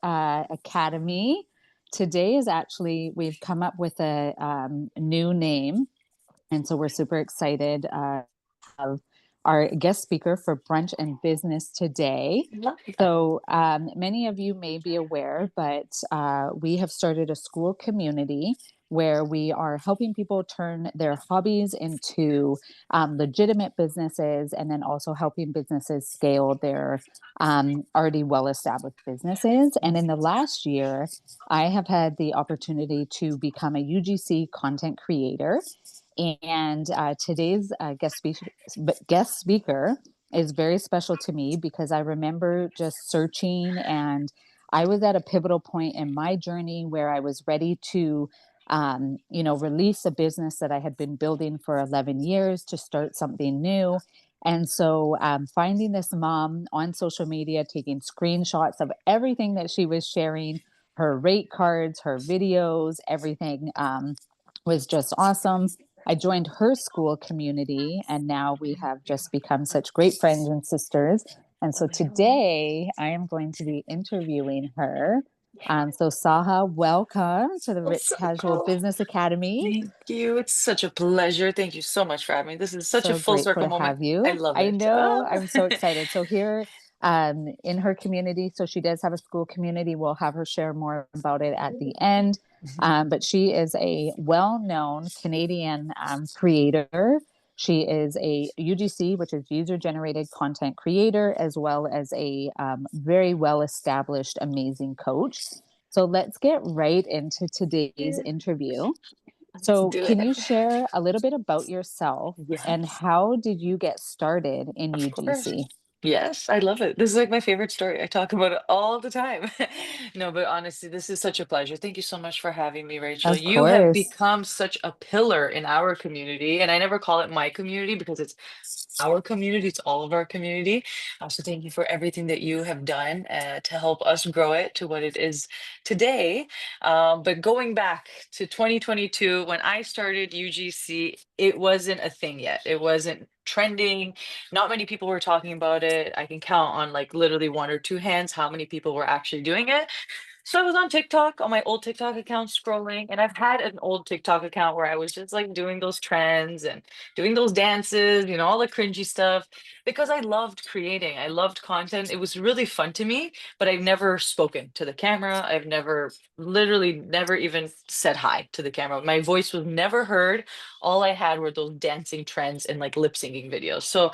Academy. Today is actually, we've come up with a new name. And so we're super excited of our guest speaker for Brunch and Business today. Love that. So many of you may be aware, but we have started a school community where we are helping people turn their hobbies into legitimate businesses, and then also helping businesses scale their already well established businesses. And in the last year, I have had the opportunity to become a UGC content creator. And today's guest speaker is very special to me because I remember just searching, and I was at a pivotal point in my journey where I was ready to release a business that I had been building for 11 years to start something new. And so finding this mom on social media, taking screenshots of everything that she was sharing, her rate cards, her videos, everything was just awesome. I joined her school community, and now we have just become such great friends and sisters. And so today I am going to be interviewing her. So, Saha, welcome to the That's Rich so Casual cool. Business Academy. Thank you. It's such a pleasure. Thank you so much for having me. This is such a So full grateful circle to moment. have I you. love I it. know, Ah. I'm so excited. So, here in her community, so she does have a school community. We'll have her share more about it at the end. But she is a well known Canadian creator. She is a UGC, which is user generated content creator, as well as a very well established, amazing coach. So, let's get right into today's Yeah, interview. let's So, do can it. you share a little bit about yourself and Yes, how did you get started in of course. UGC? Yes, I love it. This is like my favorite story. I talk about it all the time. No, but honestly, this is such a pleasure. Thank you so much for having me, Rachel. Of You have course. become such a pillar in our community, and I never call it my community because it's our community, it's all of our community. So thank you for everything that you have done to help us grow it to what it is today. But going back to 2022, when I started UGC, it wasn't a thing yet. It wasn't trending. Not many people were talking about it. I can count on like literally one or two hands how many people were actually doing it. So I was on TikTok, on my old TikTok account scrolling, and I've had an old TikTok account where I was just like doing those trends and doing those dances, all the cringy stuff, because I loved creating. I loved content. It was really fun to me, but I've never spoken to the camera. I've never, literally never even said hi to the camera. My voice was never heard. All I had were those dancing trends and like lip syncing videos. So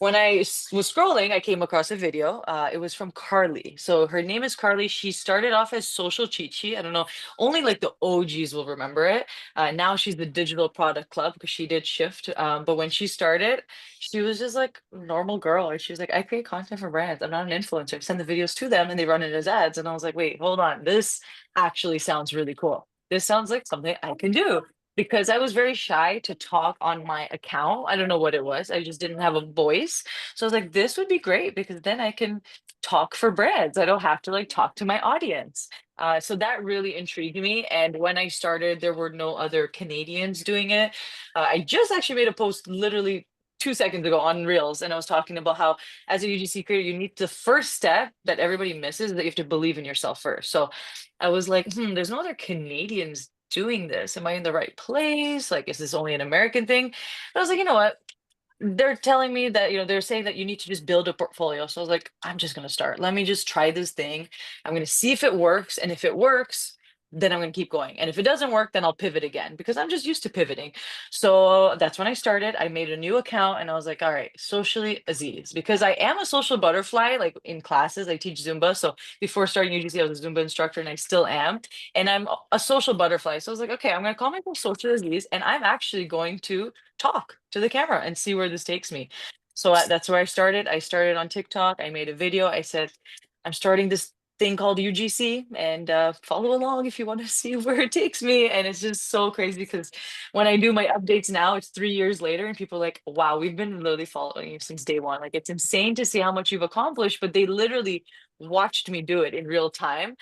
when was scrolling, I came across a video. It was from Carly. So her name is Carly. She started off as Social Cheat Sheet. I don't know, only like the OGs will remember it. Now she's the Digital Product Club because she did shift. But when she started, she was just like a normal girl. And she was like, I create content for brands. I'm not an influencer. I send the videos to them and they run it as ads. And I was like, wait, hold on. This actually sounds really cool. This sounds like something I can do because I was very shy to talk on my account. I don't know what it was. I just didn't have a voice. So I was like, this would be great because then I can talk for brands. I don't have to like talk to my audience. So that really intrigued me. And when I started, there were no other Canadians doing it. I just actually made a post literally 2 seconds ago on Reels, and I was talking about how, as a UGC creator, you need the first step that everybody misses is that you have to believe in yourself first. So I was like, there's no other Canadians doing this. Am I in the right place? Like, is this only an American thing? But I was like, you know what? They're telling me that, they're saying that you need to just build a portfolio. So I was like, I'm just going to start. Let me just try this thing. I'm going to see if it works. And if it works, then I'm going to keep going. And if it doesn't work, then I'll pivot again because I'm just used to pivoting. So that's when I started. I made a new account and I was like, all right, socially Aziz, because I am a social butterfly. Like in classes, I teach Zumba. So before starting UGC, I was a Zumba instructor and I still am. And I'm a social butterfly. So I was like, okay, I'm going to call myself social Aziz and I'm actually going to talk to the camera and see where this takes me. So that's where I started. I started on TikTok. I made a video. I said, I'm starting this thing called UGC and follow along if you want to see where it takes me. And it's just so crazy because when I do my updates now, it's 3 years later and people are like, wow, we've been literally following you since day one. Like it's insane to see how much you've accomplished, but they literally watched me do it in real time.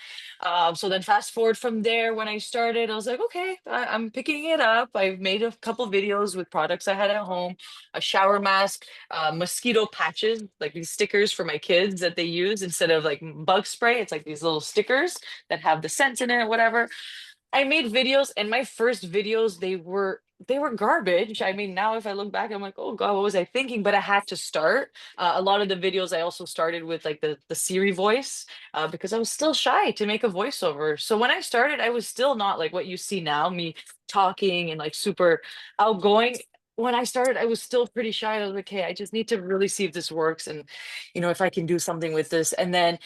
So then fast forward from there, when I started, I was like, okay, I'm picking it up. I've made a couple videos with products I had at home, a shower mask, mosquito patches, like these stickers for my kids that they use instead of like bug spray. It's like these little stickers that have the scent in it, whatever. I made videos, and my first videos, they were garbage. I mean, now if I look back, I'm like, oh God, what was I thinking? But I had to start. A lot of the videos I also started with like the Siri voice, because I was still shy to make a voiceover. So when I started, I was still not like what you see now, me talking and like super outgoing. When I started, I was still pretty shy. I was like, hey, I just need to really see if this works, and if I can do something with this. And then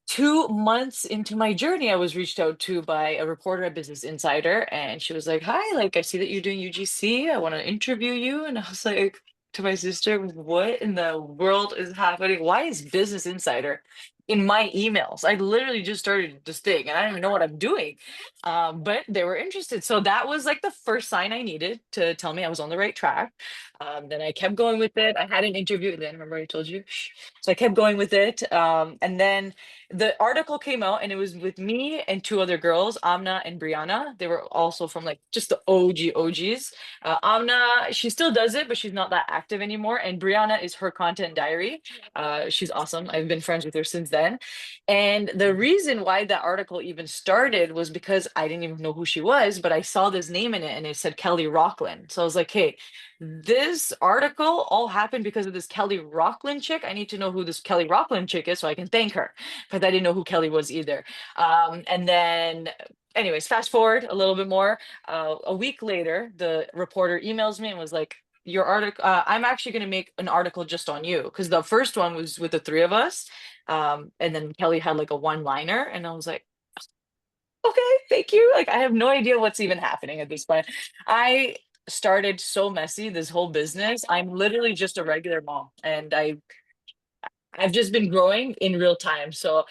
2 months into my journey, I was reached out to by a reporter at Business Insider, and she was like, "Hi, like I see that you're doing UGC. I want to interview you." And I was like to my sister, "What in the world is happening? Why is Business Insider in my emails? I literally just started this thing, and I don't even know what I'm doing." But they were interested, so that was like the first sign I needed to tell me I was on the right track. Then I kept going with it. I had an interview. Then remember I told you. Shh. So I kept going with it, and then the article came out, and it was with me and two other girls, Amna and Brianna. They were also from like just the OGs. Amna, she still does it, but she's not that active anymore. And Brianna is her content diary. She's awesome. I've been friends with her since then. And the reason why that article even started was because I didn't even know who she was, but I saw this name in it and it said Kelly Rockland. So I was like, hey, this article all happened because of this Kelly Rockland chick. I need to know who this Kelly Rockland chick is so I can thank her, because I didn't know who Kelly was either. And then, anyways, fast forward a little bit more. A week later, the reporter emails me and was like, "Your article. I'm actually going to make an article just on you, because the first one was with the three of us, and then Kelly had like a one-liner, and I was like." Okay, thank you. Like, I have no idea what's even happening at this point. I started so messy, this whole business. I'm literally just a regular mom, and I've just been growing in real time. So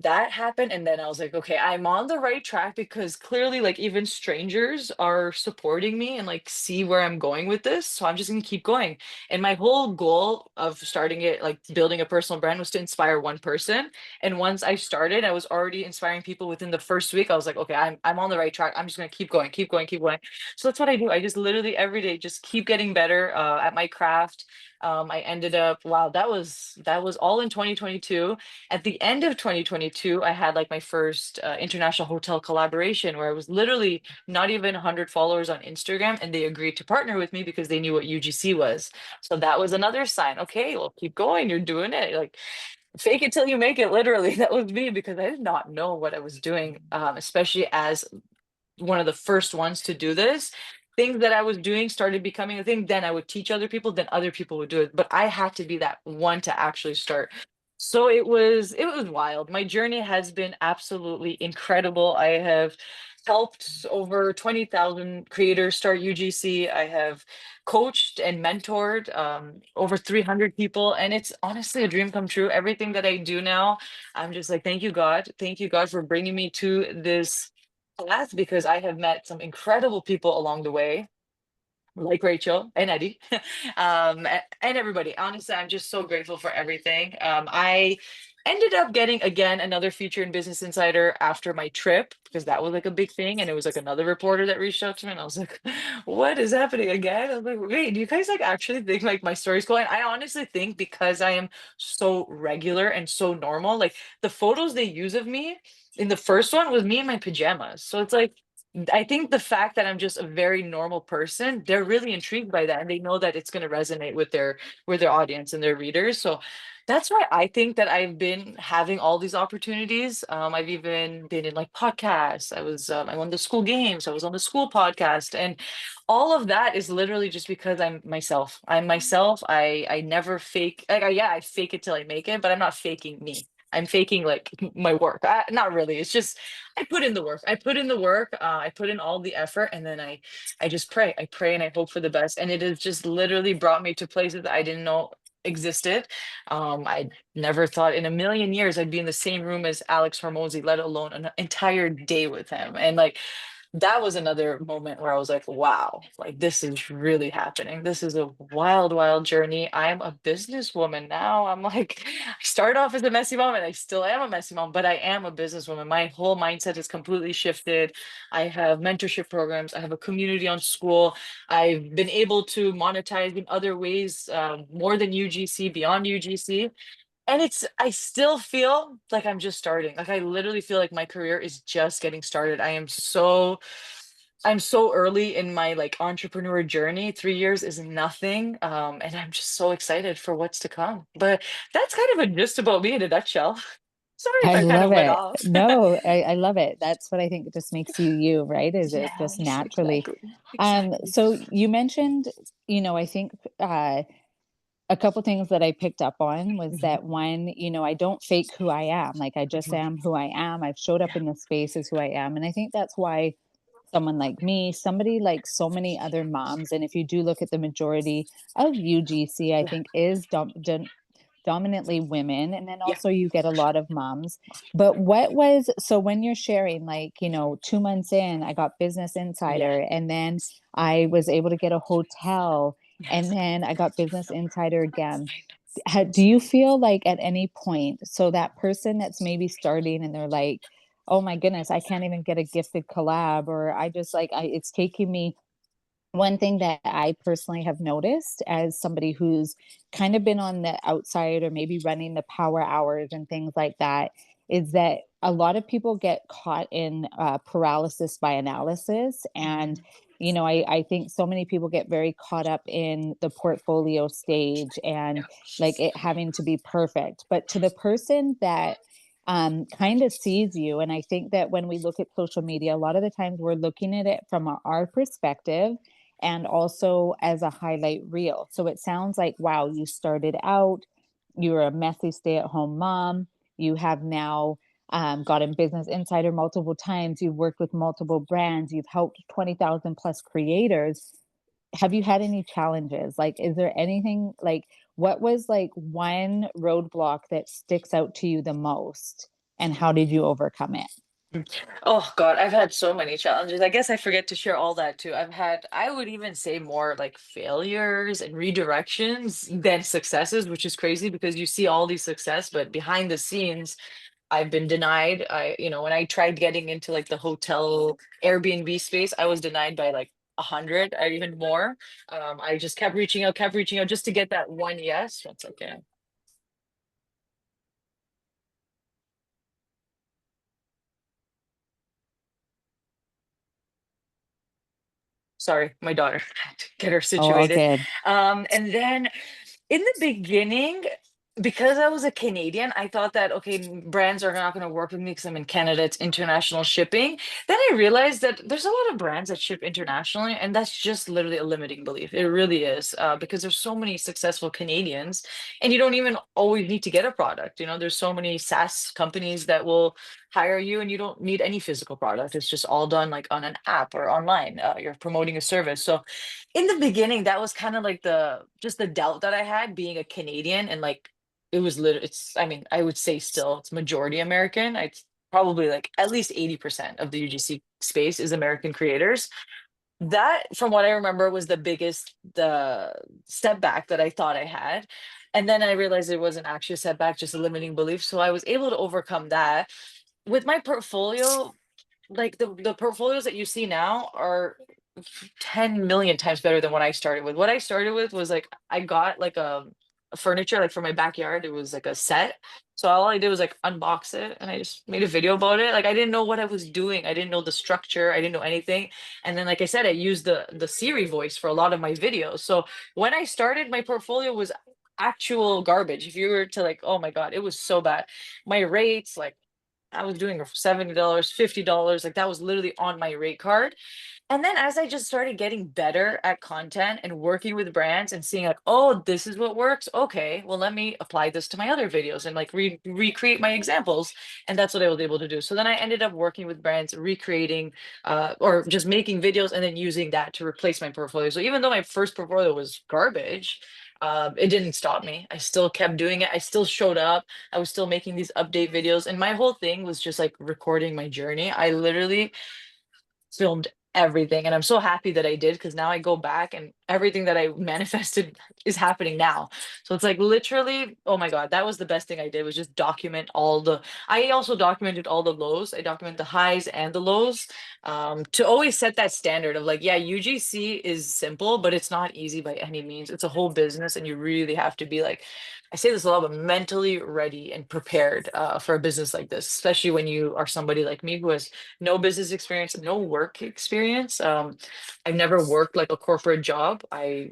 that happened, and then I was like, okay, I'm on the right track, because clearly like even strangers are supporting me and like see where I'm going with this, so I'm just gonna keep going. And my whole goal of starting it, like building a personal brand, was to inspire one person. And once I started, I was already inspiring people within the first week. I was like, okay, I'm on the right track. I'm just gonna keep going, keep going, keep going. So that's what I do. I just literally every day just keep getting better at my craft. I ended up, wow, that was all in 2022. At the end of 2022, I had like my first international hotel collaboration, where I was literally not even 100 followers on Instagram, and they agreed to partner with me because they knew what UGC was. So that was another sign. Okay, well, keep going. You're doing it. Like, fake it till you make it. Literally, that was me, because I did not know what I was doing, especially as one of the first ones to do this. Things that I was doing started becoming a thing. Then I would teach other people, then other people would do it. But I had to be that one to actually start. So it was wild. My journey has been absolutely incredible. I have helped over 20,000 creators start UGC. I have coached and mentored over 300 people. And it's honestly a dream come true. Everything that I do now, I'm just like, thank you, God. Thank you, God, for bringing me to this path, because I have met some incredible people along the way, like Rachel and Eddie, and everybody. Honestly, I'm just so grateful for everything. I ended up getting again another feature in Business Insider after my trip, because that was like a big thing, and it was like another reporter that reached out to me, and I was like, "What is happening again?" I was like, "Wait, do you guys like actually think like my story's cool?" And I honestly think, because I am so regular and so normal, like the photos they use of me in the first one was me in my pajamas, so it's like I think the fact that I'm just a very normal person, they're really intrigued by that, and they know that it's going to resonate with their audience and their readers. So that's why I think that I've been having all these opportunities. I've even been in like podcasts. I won the school games. I was on the school podcast, and all of that is literally just because I'm myself. I'm myself. I never fake. Like, yeah, I fake it till I make it, but I'm not faking me. I'm faking like my work. Not really. It's just I put in the work. I put in the work. I put in all the effort, and then I just pray. I pray and I hope for the best. And it has just literally brought me to places that I didn't know existed. I never thought in a million years I'd be in the same room as Alex Hormozy, let alone an entire day with him. And like that was another moment where I was like, wow, like this is really happening. This is a wild, wild journey. I'm a businesswoman now. I'm like, I started off as a messy mom and I still am a messy mom, but I am a businesswoman. My whole mindset has completely shifted. I have mentorship programs, I have a community on school. I've been able to monetize in other ways, more than UGC, beyond UGC. And I still feel like I'm just starting. Like I literally feel like my career is just getting started. I'm so early in my like entrepreneur journey. 3 years is nothing. And I'm just so excited for what's to come. But that's kind of a gist about me in a nutshell. Sorry if I I kind love of went it. off. No, I love it. That's what I think just makes you you, right? Is it just Yes, naturally. exactly. Exactly. So you mentioned, I think a couple things that I picked up on was Hmm. that one, I don't fake who I am. Like I just Hmm. am who I am. I've showed up Yeah. in this space as who I am. And I think that's why someone like me, somebody like so many other moms, and if you do look at the majority of UGC, I Yeah. think is dominantly women, and then Yeah. also you get a lot of moms. But what was so when you're sharing, like, 2 months in, I got Business Yeah. Insider, and then I was able to get a hotel, and Yes. then I got Business Insider again. I know. Do you feel like at any point, so that person that's maybe starting and they're like, oh my goodness, I can't even get a gifted collab, or I just like, it's taking me, one thing that I personally have noticed as somebody who's kind of been on the outside or maybe running the power hours and things like that is that a lot of people get caught in paralysis by analysis. And, Mhm. I think so many people get very caught up in the portfolio stage and Yeah. like it having to be perfect. But to the person that kind of sees you, and I think that when we look at social media, a lot of the times we're looking at it from our perspective and also as a highlight reel. So it sounds like, wow, you started out, you were a messy stay at home mom. You have now gotten Business Insider multiple times. You've worked with multiple brands. You've helped 20,000 plus creators. Have you had any challenges? Like, is there anything like, what was like one roadblock that sticks out to you the most? And how did you overcome it? Mm. Oh God, I've had so many challenges. I guess I forget to share all that too. I would even say more like failures and redirections than successes, which is crazy because you see all these success, but behind the scenes, I've been denied. When I tried getting into like the hotel Airbnb space, I was denied by like 100 or even more. I just kept reaching out just to get that one yes. One second. Sorry, my daughter, had to get her Oh, all situated. good. And then in the beginning, because I was a Canadian, I thought that okay, brands are not going to work with me because I'm in Canada. It's international shipping. Then I realized that there's a lot of brands that ship internationally, and that's just literally a limiting belief. It really is, because there's so many successful Canadians, and you don't even always need to get a product. There's so many SaaS companies that will hire you, and you don't need any physical product. It's just all done like on an app or online. You're promoting a service, so in the beginning that was kind of like the doubt that I had being a Canadian, and like it was it's, I mean, I would say still it's majority American. It's probably like at least 80% of the UGC space is American creators. That, from what I remember, was the step back that I thought I had. And then I realized it wasn't actually a setback, just a limiting belief. So I was able to overcome that. With my portfolio, like the portfolios that you see now are 10 million times better than what I started with. What I started with was like I got like a furniture like for my backyard. It was like a set. So all I did was like unbox it and I just made a video about it. Like I didn't know what I was doing. I didn't know the structure. I didn't know anything. And then like I said, I used the Siri voice for a lot of my videos. So when I started, my portfolio was actual garbage. If you were to like, oh my God, it was so bad. My rates, like I was doing it for $70, $50. Like that was literally on my rate card. And then as I just started getting better at content and working with brands and seeing like, oh, this is what works. Okay, well, let me apply this to my other videos and like recreate my examples. And that's what I was able to do. So then I ended up working with brands, recreating or just making videos and then using that to replace my portfolio. So even though my first portfolio was garbage, it didn't stop me. I still kept doing it. I still showed up. I was still making these update videos. And my whole thing was just like recording my journey. I literally filmed everything. And I'm so happy that I did, because now I go back and everything that I manifested is happening now. So it's like literally, oh my God, that was the best thing I did, was just document all the, I also documented all the lows. I document the highs and the lows, to always set that standard of like, yeah, UGC is simple, but it's not easy by any means. It's a whole business, and you really have to be like, I say this a lot, but mentally ready and prepared for a business like this, especially when you are somebody like me who has no business experience, no work experience. I've never worked like a corporate job. I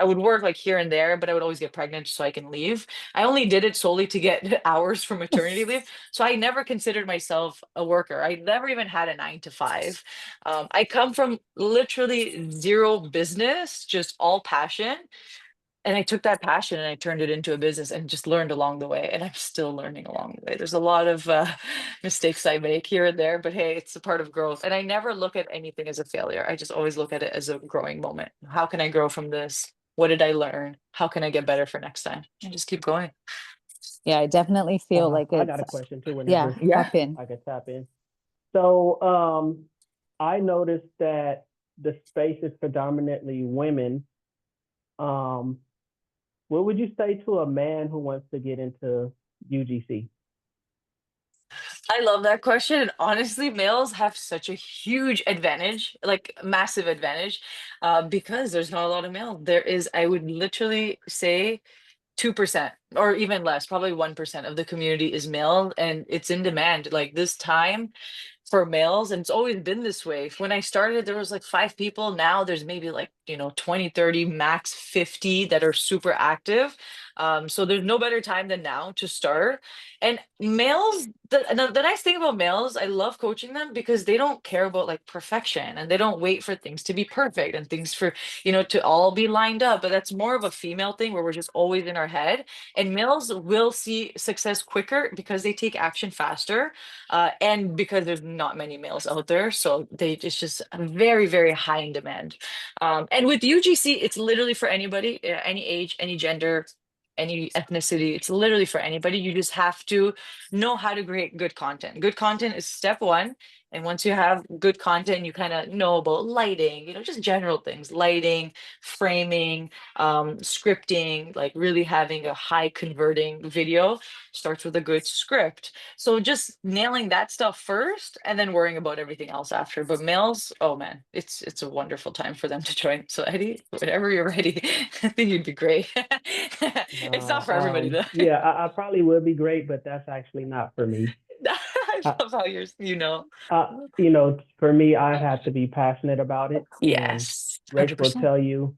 would work like here and there, but I would always get pregnant so I can leave. I only did it solely to get hours for maternity leave. So I never considered myself a worker. I never even had a 9 to 5. I come from literally zero business, just all passion. And I took that passion and I turned it into a business and just learned along the way. And I'm still learning along the way. There's a lot of mistakes I make here and there, but hey, it's a part of growth. And I never look at anything as a failure. I just always look at it as a growing moment. How can I grow from this? What did I learn? How can I get better for next time? And just keep going. Yeah, I definitely feel like I got it's, a question too yeah, whenever Yeah. hop in. I could tap in. So I noticed that the space is predominantly women. Um, what would you say to a man who wants to get into UGC? I love that question. And honestly, males have such a huge advantage, like massive advantage, because there's not a lot of males. There is, I would literally say, 2% or even less, probably 1% of the community is male, and it's in demand. Like this time for males, and it's always been this way. When I started, there was like 5 people. Now there's maybe like, 20, 30, max 50 that are super active. So there's no better time than now to start. And males, the nice thing about males, I love coaching them because they don't care about like perfection, and they don't wait for things to be perfect and things for, to all be lined up. But that's more of a female thing where we're just always in our head. And males will see success quicker because they take action faster, and because there's not many males out there, so it's just very, very high in demand. And with UGC, it's literally for anybody, any age, any gender, any ethnicity. It's literally for anybody. You just have to know how to create good content. Good content is step one. And once you have good content, you kind of know about lighting, just general things, lighting, framing, scripting, like really having a high converting video starts with a good script. So just nailing that stuff first and then worrying about everything else after. But males, oh man, it's a wonderful time for them to join. So Eddie, whenever you're ready, I think you'd be great. It's not for everybody though. Yeah, I probably would be great, but that's actually not for me. I I, love how you're. for me, I have to be passionate about it. And Yes, Rach will 100%. tell you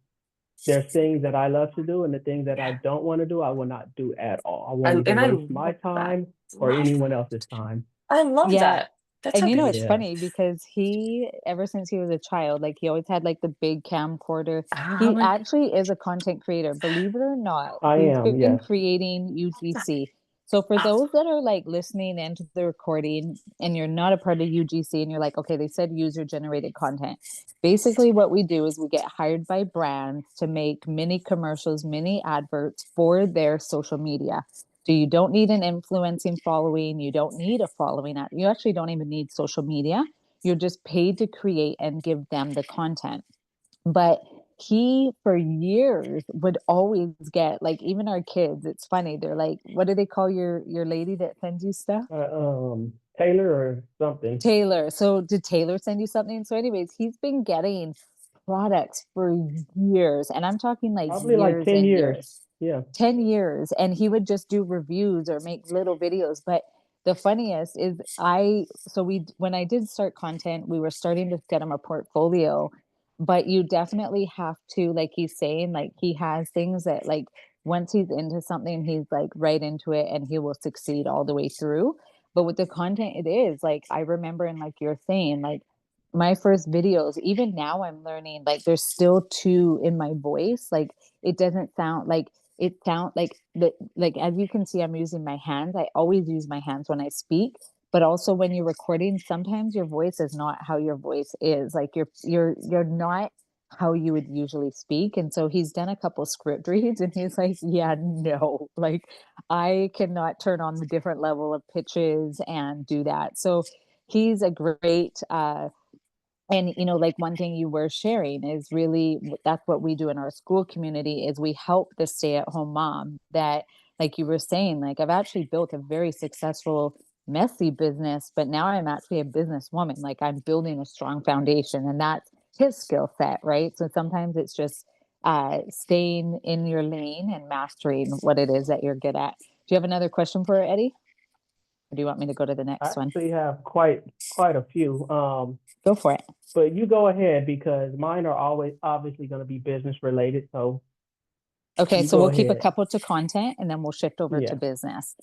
there's things that I love to do, and the things that I Yeah. don't want to do, I will not do at all. I won't even I waste my love that. time or Love anyone else's time. I love Yeah. that. That's And how it's Yeah, funny because he, ever since he was a child, like he always had like the big camcorder. how He many actually is a content creator, believe it or not. I He's am. been Yes, creating UGC. So for those that are like listening into the recording and you're not a part of UGC and you're like, okay, they said user generated content. Basically, what we do is we get hired by brands to make mini commercials, mini adverts for their social media. So you don't need an influencing following. You don't need a following. You actually don't even need social media. You're just paid to create and give them the content. But he, for years, would always get like even our kids. It's funny. They're like, "What do they call your lady that sends you stuff?" Taylor or something. Taylor. So did Taylor send you something? So, anyways, he's been getting products for years, and I'm talking like Probably like years 10 and years. years. Yeah. 10 years, and he would just do reviews or make little videos. But the funniest is we when I did start content, we were starting to get him a portfolio, but you definitely have to, like he's saying, like he has things that like once he's into something, he's like right into it and he will succeed all the way through. But with the content, it is like I remember, and like you're saying, like my first videos, even now I'm learning, like there's still two in my voice. Like it doesn't sound like it sound like the like as you can see, I'm using my hands. I always use my hands when I speak, but also when you're recording, sometimes your voice is not how your voice is. Like you're not how you would usually speak. And so he's done a couple script reads and he's like, yeah, no, like I cannot turn on the different level of pitches and do that. So he's a great And like one thing you were sharing is really that's what we do in our school community is we help the stay-at-home mom that, like you were saying, like I've actually built a very successful messy business, but now I'm actually a businesswoman. Like I'm building a strong foundation, and that's his skill set, right? So sometimes it's just staying in your lane and mastering what it is that you're good at. Do you have another question for Eddie, or do you want me to go to the I next one? actually have quite a few. Go for it. But you go ahead because mine are always obviously going to be business related. So Okay, you so go we'll keep a ahead. couple to content and then we'll shift over to Yeah. business,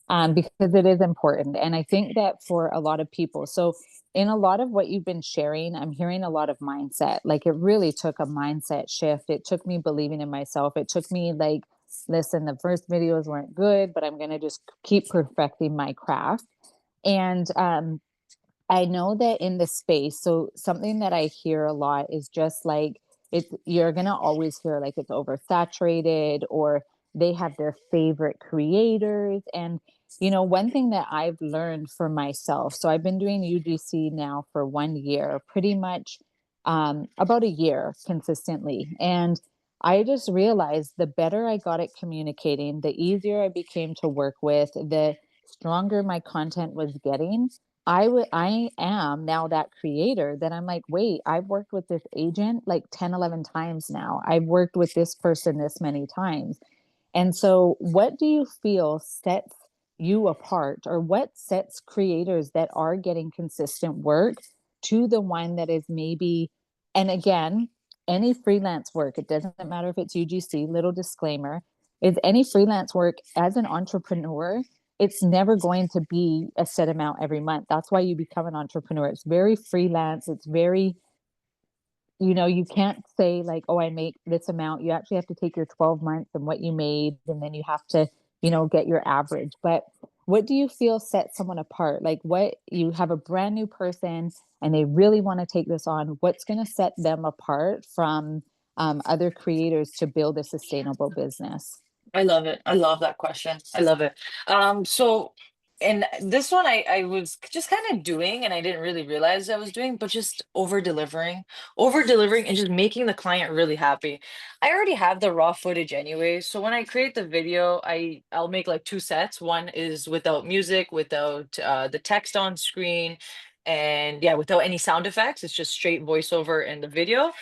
because it is important. And I think that for a lot of people, so in a lot of what you've been sharing, I'm hearing a lot of mindset. Like it really took a mindset shift. It took me believing in myself. It took me like, listen, the first videos weren't good, but I'm going to just keep perfecting my craft. And I know that in the space, so something that I hear a lot is just like you're gonna always hear like it's oversaturated or they have their favorite creators. And one thing that I've learned for myself, so I've been doing UGC now for 1 year, pretty much about a year consistently. And I just realized the better I got at communicating, the easier I became to work with, the stronger my content was getting. I am now that creator that I'm like, wait, I've worked with this agent like 10, 11 times now. I've worked with this person this many times. And so, what do you feel sets you apart, or what sets creators that are getting consistent work to the one that is maybe, and again, any freelance work, it doesn't matter if it's UGC, little disclaimer, is any freelance work as an entrepreneur, it's never going to be a set amount every month. That's why you become an entrepreneur. It's very freelance, it's very you can't say like, oh, I make this amount. You actually have to take your 12 months and what you made, and then you have to, get your average. But what do you feel sets someone apart? Like, what you have a brand new person and they really want to take this on, what's going to set them apart from other creators to build a sustainable business? I love it. I love that question. I love it. So, and this one I was just kind of doing and I didn't really realize I was doing, but just over delivering and just making the client really happy. I already have the raw footage anyway. So when I create the video, I'll make like two sets. One is without music, without the text on screen, and yeah, without any sound effects. It's just straight voiceover in the video,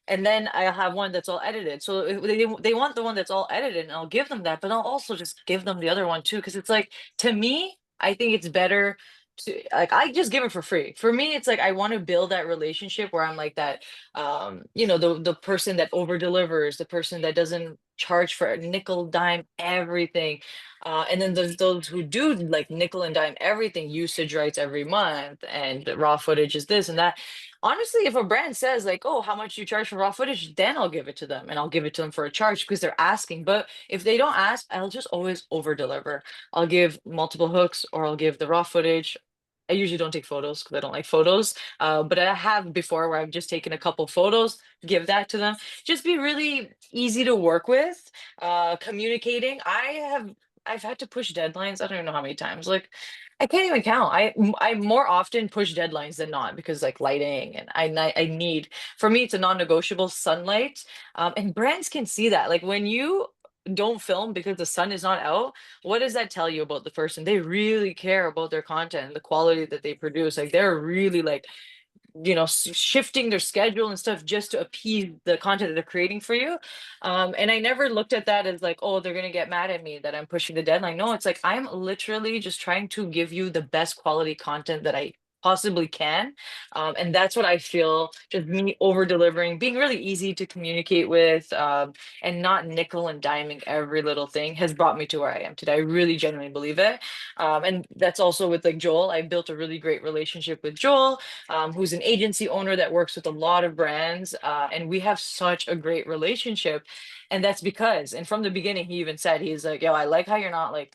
and then I'll have one that's all edited. So if they want the one that's all edited, and I'll give them that, but I'll also just give them the other one too, because it's like, to me, I think it's better to, like, I just give it for free. For me, it's like I want to build that relationship where I'm like that, the person that over delivers, the person that doesn't charge for a nickel dime everything. And then there's those who do like nickel and dime everything, usage rights every month, and raw footage is this and that. Honestly, if a brand says like, "Oh, how much you charge for raw footage?" then I'll give it to them, and I'll give it to them for a charge because they're asking. But if they don't ask, I'll just always over deliver. I'll give multiple hooks, or I'll give the raw footage. I usually don't take photos because I don't like photos. But I have before where I've just taken a couple photos, give that to them. Just be really easy to work with. Communicating. I've had to push deadlines. I don't even know how many times. Like, I can't even count. I more often push deadlines than not because like lighting, and I need, for me it's a non-negotiable, sunlight. And brands can see that. Like when you don't film because the sun is not out, what does that tell you about the person? They really care about their content and the quality that they produce. Like they're really like, shifting their schedule and stuff just to appease the content that they're creating for you. And I never looked at that as like, oh, they're gonna get mad at me that I'm pushing the deadline. No, it's like I'm literally just trying to give you the best quality content that I possibly can. And that's what I feel, just me over delivering, being really easy to communicate with, and not nickel and diming every little thing has brought me to where I am today. I really genuinely believe it. And that's also with like Joel. I built a really great relationship with Joel, who's an agency owner that works with a lot of brands. And we have such a great relationship. And that's because, and from the beginning, he even said, he's like, yo, I like how you're not like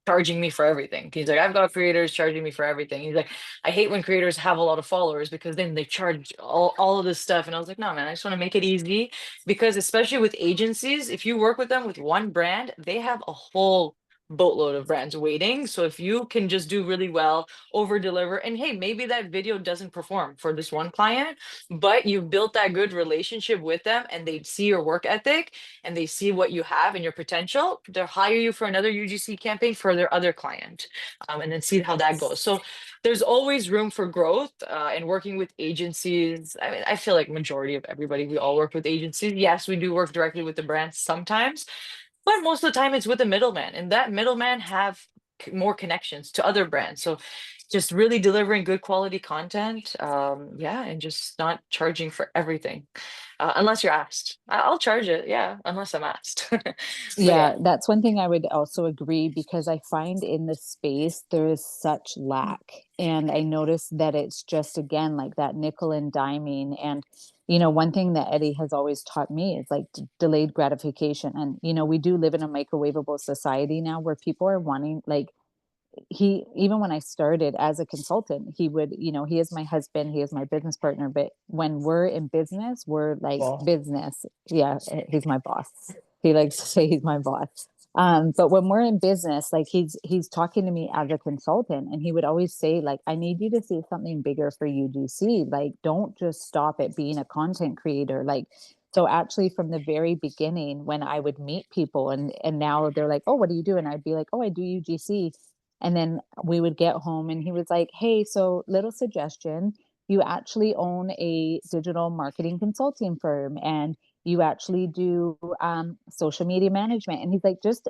charging me for everything. He's like, I've got creators charging me for everything. He's like, I hate when creators have a lot of followers because then they charge all of this stuff. And I was like, no, man, I just want to make it easy, because especially with agencies, if you work with them with one brand, they have a whole boatload of brands waiting. So if you can just do really well, over deliver, and hey, maybe that video doesn't perform for this one client, but you've built that good relationship with them and they see your work ethic and they see what you have and your potential, they'll hire you for another UGC campaign for their other client, and then see how that goes. So there's always room for growth, and working with agencies. I mean, I feel like majority of everybody, we all work with agencies. Yes, we do work directly with the brands sometimes, but most of the time it's with a middleman, and that middleman have more connections to other brands. So just really delivering good quality content, yeah, and just not charging for everything, unless you're asked. I'll charge it, yeah, unless I'm asked. But yeah. Yeah, that's one thing I would also agree because I find in this space there is such lack. And I notice that it's just again like that nickel and diming. And, one thing that Eddie has always taught me is like delayed gratification. And, we do live in a microwavable society now where people are wanting like he even when I started as a consultant, he would, he is my husband, he is my business partner, but when we're in business, we're like Well, business. Yeah, he's my boss. He likes to say he's my boss. But when we're in business, like he's talking to me as a consultant, and he would always say, like, I need you to see something bigger for UGC. Like, don't just stop at being a content creator. Like, so actually from the very beginning, when I would meet people and now they're like, oh, what do you do? And I'd be like, oh, I do UGC. And then we would get home and he was like, hey, so little suggestion. You actually own a digital marketing consulting firm and you actually do social media management. And he's like, just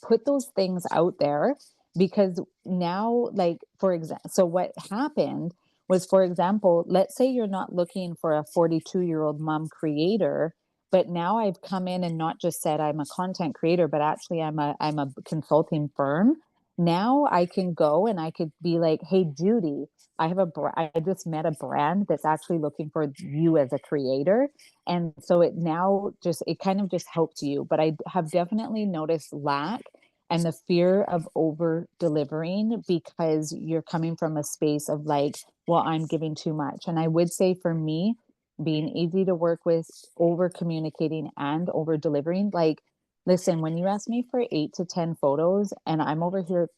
put those things out there because now, like, for example, so what happened was, for example, let's say you're not looking for a 42-year-old mom creator, but now I've come in and not just said I'm a content creator, but actually I'm a consulting firm. Now I can go and I could be like, hey, Judy, I just met a brand that's actually looking for you as a creator. And so it kind of just helps you. But I have definitely noticed lack and the fear of over delivering because you're coming from a space of like, well, I'm giving too much. And I would say for me, being easy to work with, over communicating and over delivering, like, listen, when you ask me for 8 to 10 photos and I'm over here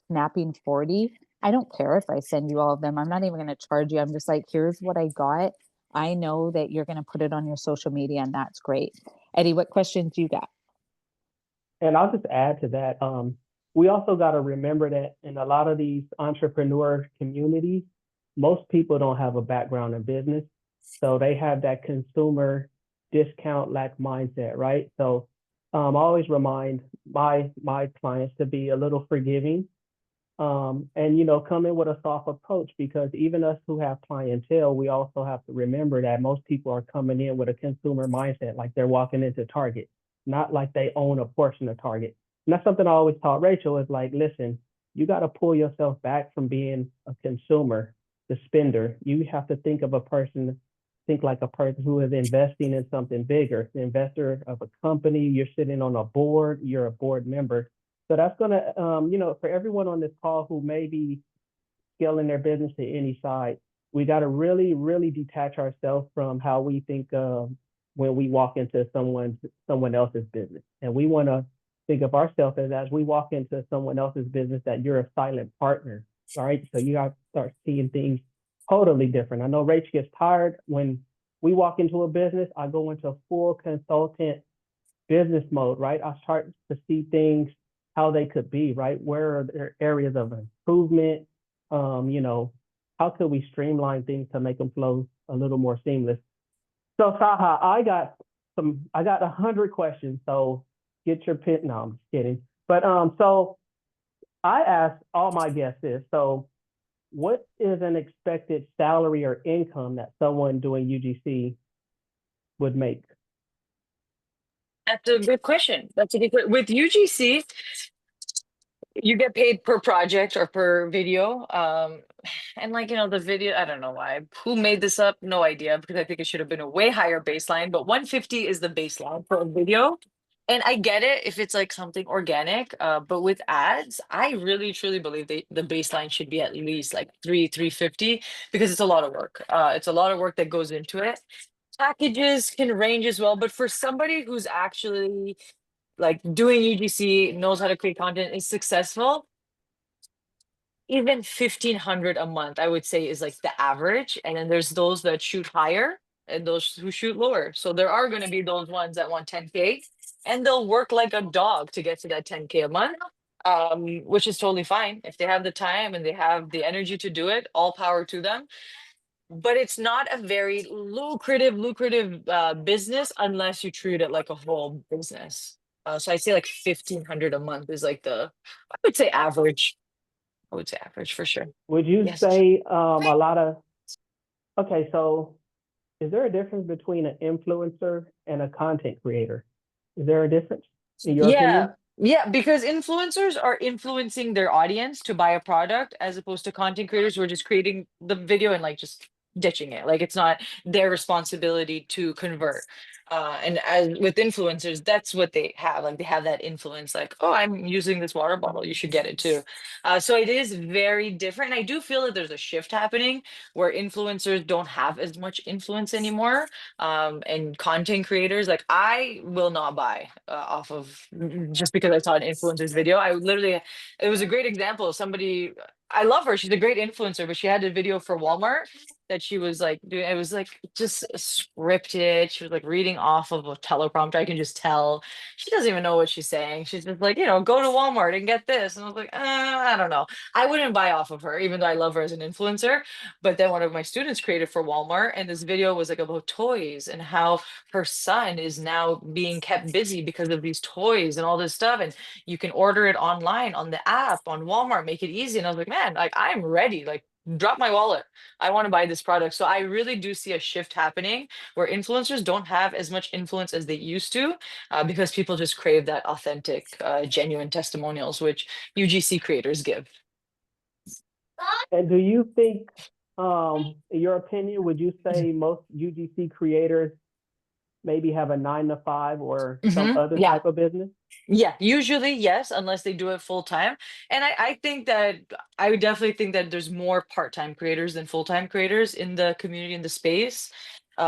snapping 40, I don't care if I send you all of them. I'm not even going to charge you. I'm just like, here's what I got. I know that you're going to put it on your social media and that's great. Eddie, what questions you got? and I'll just add to that. We also got to remember that in a lot of these entrepreneur communities, most people don't have a background in business. So they have that consumer discount lack mindset, right? So I always remind my clients to be a little forgiving, and come in with a soft approach because even us who have clientele, we also have to remember that most people are coming in with a consumer mindset, like they're walking into Target, not like they own a portion of Target. And that's something I always taught Rachel is like, listen, you got to pull yourself back from being a consumer, the spender. You have to think like a person who is investing in something bigger, the investor of a company. You're sitting on a board, you're a board member. So that's going to, for everyone on this call who may be scaling their business to any side, we got to really, really detach ourselves from how we think when we walk into someone else's business. And we want to think of ourselves as we walk into someone else's business, that you're a silent partner. All right. So you got to start seeing things totally different. I know Rach gets tired when we walk into a business. I go into a full consultant business mode, right? I start to see things how they could be, right? Where are there areas of improvement? How could we streamline things to make them flow a little more seamless? So Saha, I got 100 questions. So get your pen. No, I'm just kidding. But so I asked all my guests this. So what is an expected salary or income that someone doing UGC would make? That's a good question. With UGC, you get paid per project or per video. And like, the video, I don't know why. Who made this up? No idea, because I think it should have been a way higher baseline, but 150 is the baseline for a video. And I get it if it's like something organic, but with ads, I really truly believe the baseline should be at least like 350 because it's a lot of work. It's a lot of work that goes into it. Packages can range as well, but for somebody who's actually like doing UGC, knows how to create content, is successful, even 1,500 a month, I would say, is like the average. And then there's those that shoot higher and those who shoot lower. So there are going to be those ones that want 10K, and they'll work like a dog to get to that 10K a month, which is totally fine. If they have the time and they have the energy to do it, all power to them. But it's not a very lucrative business unless you treat it like a whole business. So I'd say like 1,500 a month is like I would say average. I would say average for sure. Would you Yes. say a lot of okay, so is there a difference between an influencer and a content creator? Is there a difference in your Yeah. opinion? Yeah, because influencers are influencing their audience to buy a product as opposed to content creators who are just creating the video and like just ditching it. Like it's not their responsibility to convert. And as with influencers, that's what they have. Like they have that influence, like, oh, I'm using this water bottle, you should get it too. So it is very different. And I do feel that there's a shift happening where influencers don't have as much influence anymore, and content creators, like I will not buy off of just because I saw an influencer's video. I would literally, it was a great example. Somebody, I love her, she's a great influencer, but she had a video for Walmart that she was like doing. It was like just scripted. She was like reading off of a teleprompter. I can just tell she doesn't even know what she's saying. She's just like, go to Walmart and get this, and I was like, I don't know. I wouldn't buy off of her, even though I love her as an influencer. But then one of my students created for Walmart, and this video was like about toys and how her son is now being kept busy because of these toys and all this stuff. And you can order it online on the app on Walmart, make it easy. And I was like, man, like I'm ready. Like drop my wallet. I want to buy this product. So I really do see a shift happening where influencers don't have as much influence as they used to, because people just crave that authentic, genuine testimonials, which UGC creators give. And do you think, in your opinion, would you say most UGC creators maybe have a 9 to 5 or some other Yeah. type of business? Yeah, usually yes, unless they do it full time. And I think that I would definitely think that there's more part-time creators than full-time creators in the community, in the space,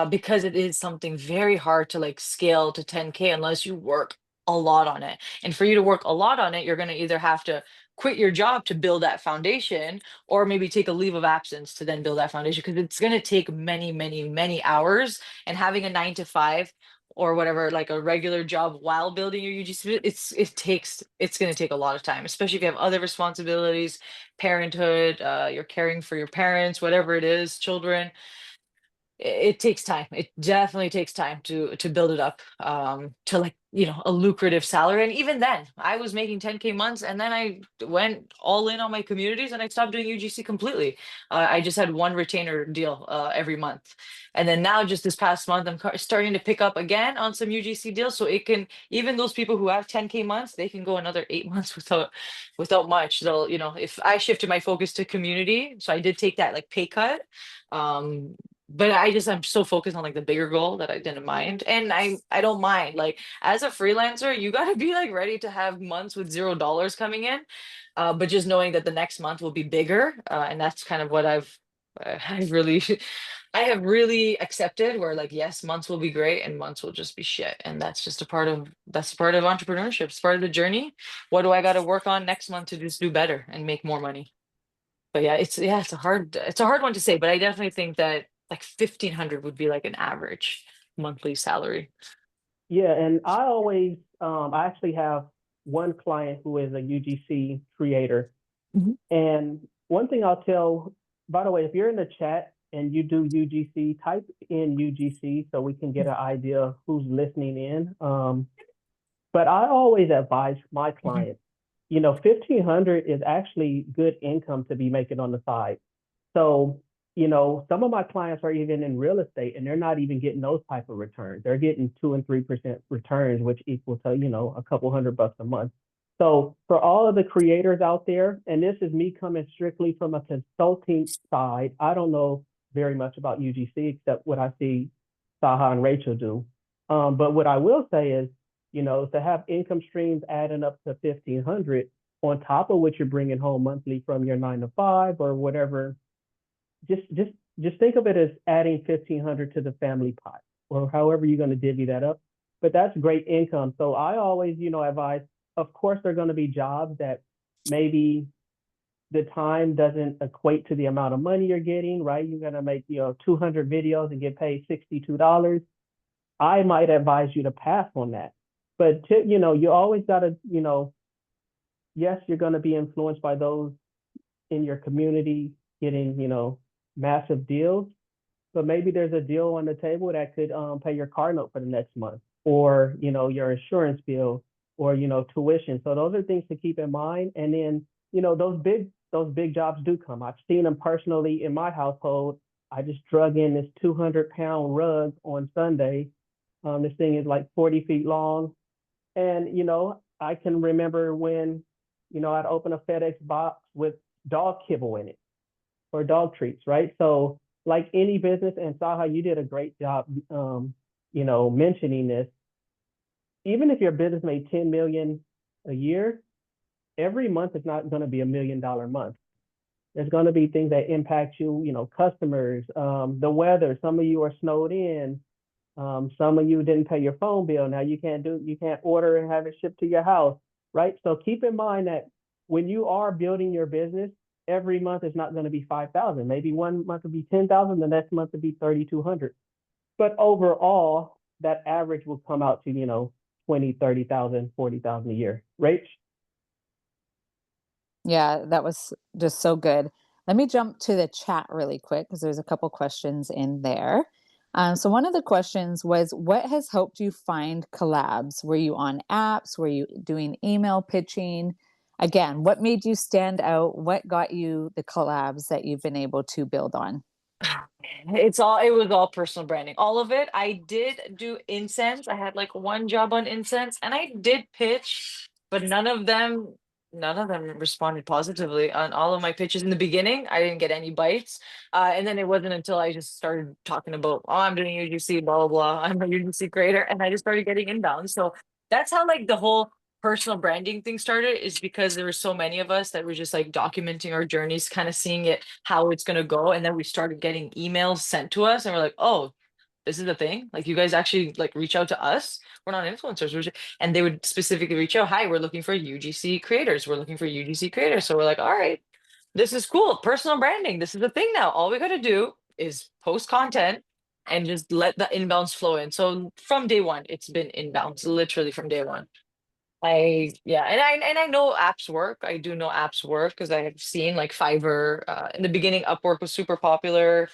because it is something very hard to like scale to 10K unless you work a lot on it. And for you to work a lot on it, you're going to either have to quit your job to build that foundation, or maybe take a leave of absence to then build that foundation, because it's going to take many hours. And having a 9 to 5 or whatever, like a regular job while building your UGC, it's going to take a lot of time, especially if you have other responsibilities, parenthood, you're caring for your parents, whatever it is, children. It takes time. It definitely takes time to build it up, to like, a lucrative salary. And even then, I was making 10K months, and then I went all in on my communities and I stopped doing UGC completely. I just had one retainer deal every month. And then now, just this past month, I'm starting to pick up again on some UGC deals. So it can, even those people who have 10K months, they can go another 8 months without much. They'll, if I shifted my focus to community, so I did take that like pay cut. Um, but I'm so focused on like the bigger goal that I didn't mind. And I don't mind, like as a freelancer, you got to be like ready to have months with $0 coming in, but just knowing that the next month will be bigger. And that's kind of what I've really I have really accepted, where like, yes, months will be great and months will just be shit. And that's part of entrepreneurship. It's part of the journey. What do I got to work on next month to just do better and make more money? But yeah, it's a hard one to say, but I definitely think that like 1,500 would be like an average monthly salary. Yeah, and I actually have one client who is a UGC creator. Mhm. And one thing I'll tell, by the way, if you're in the chat and you do UGC, type in UGC so we can get an idea of who's listening in. But I always advise my Mhm. clients, 1,500 is actually good income to be making on the side. So, some of my clients are even in real estate and they're not even getting those type of returns. They're getting 2 and 3% returns, which equals to, a couple $100 a month. So for all of the creators out there, and this is me coming strictly from a consulting side, I don't know very much about UGC except what I see Saha and Rachel do. But what I will say is, to have income streams adding up to 1,500 on top of what you're bringing home monthly from your 9 to 5 or whatever, just just think of it as adding 1,500 to the family pot, or however you're going to divvy that up. but that's great income. So I always, advise, of course, there are going to be jobs that maybe the time doesn't equate to the amount of money you're getting, right? You're going to make, 200 videos and get paid $62. I might advise you to pass on that. But, you always got to, yes, you're going to be influenced by those in your community getting, massive deals, but maybe there's a deal on the table that could pay your car note for the next month, or your insurance bill, or tuition. So those are things to keep in mind. And then those big jobs do come. I've seen them personally in my household. I just drug in this 200-pound rug on Sunday. This thing is like 40 feet long, and I can remember when I'd open a FedEx box with dog kibble in it or dog treats, right? So like any business, and Saha, you did a great job, mentioning this. Even if your business made 10 million a year, every month is not going to be $1 million month. There's going to be things that impact you, customers, the weather. Some of you are snowed in. Some of you didn't pay your phone bill. Now you can't order and have it shipped to your house, right? So keep in mind that when you are building your business, every month is not going to be 5,000. Maybe one month will be 10,000, the next month will be 3,200. But overall, that average will come out to 20, 30,000, 40,000 a year. Rach? Yeah, that was just so good. Let me jump to the chat really quick because there's a couple questions in there. So one of the questions was, what has helped you find collabs? Were you on apps? Were you doing email pitching? Again, what made you stand out? What got you the collabs that you've been able to build on? It was all personal branding. All of it. I did do incense. I had like one job on incense and I did pitch, but none of them responded positively on all of my pitches in the beginning. I didn't get any bites. And then it wasn't until I just started talking about, oh, I'm doing UGC, blah, blah, blah. I'm a UGC creator. And I just started getting inbound. So that's how like the whole personal branding thing started, is because there were so many of us that were just like documenting our journeys, kind of seeing it, how it's going to go. And then we started getting emails sent to us and we're like, oh, this is the thing. Like you guys actually like reach out to us. We're not influencers. And they would specifically reach out. Hi, we're looking for UGC creators. We're looking for UGC creators. So we're like, all right, this is cool. Personal branding. This is the thing now. All we got to do is post content and just let the inbounds flow in. So from day one, it's been inbounds, literally from day one. Yeah, and I know apps work. I do know apps work because I have seen like Fiverr. In the beginning, Upwork was super popular.